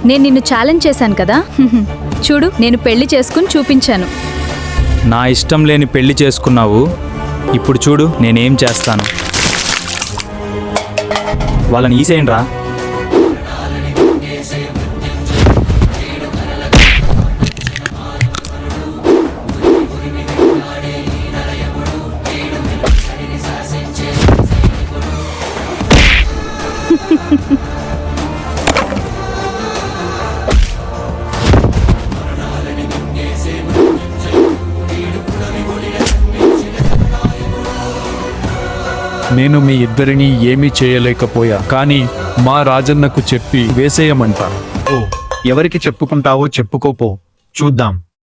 నేను నిన్ను ఛాలెంజ్ చేశాను కదా. చూడు, నేను పెళ్లి చేసుకుని చూపించాను. నా ఇష్టం లేని పెళ్లి చేసుకున్నావు. ఇప్పుడు చూడు నేనేం చేస్తాను. వాళ్ళని ఈసేయండి రా. నేను మీ ఇద్దరిని ఏమీ చేయలేకపోయా, కానీ మా రాజన్నకు చెప్పి వేసేయమంటా. ఓ, ఎవరికి చెప్పుకుంటావో చెప్పుకోపో, చూద్దాం.